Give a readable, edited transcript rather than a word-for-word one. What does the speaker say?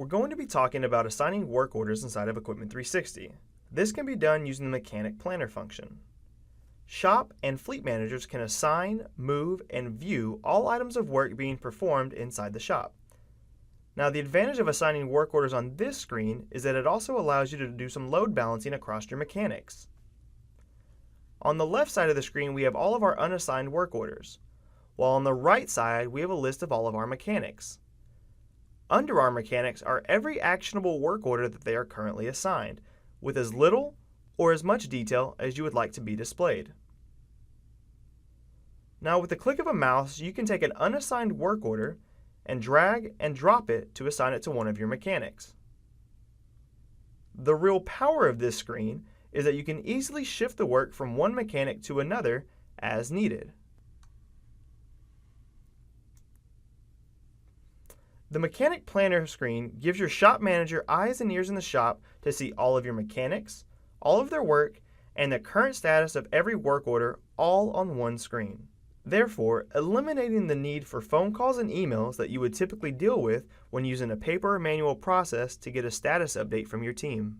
We're going to be talking about assigning work orders inside of Equipment 360. This can be done using the Mechanic Planner function. Shop and fleet managers can assign, move, and view all items of work being performed inside the shop. Now, the advantage of assigning work orders on this screen is that it also allows you to do some load balancing across your mechanics. On the left side of the screen, we have all of our unassigned work orders, while on the right side, we have a list of all of our mechanics. Under our mechanics are every actionable work order that they are currently assigned, with as little or as much detail as you would like to be displayed. Now, with the click of a mouse, you can take an unassigned work order and drag and drop it to assign it to one of your mechanics. The real power of this screen is that you can easily shift the work from one mechanic to another as needed. The Mechanic Planner screen gives your shop manager eyes and ears in the shop to see all of your mechanics, all of their work, and the current status of every work order all on one screen. Therefore, eliminating the need for phone calls and emails that you would typically deal with when using a paper or manual process to get a status update from your team.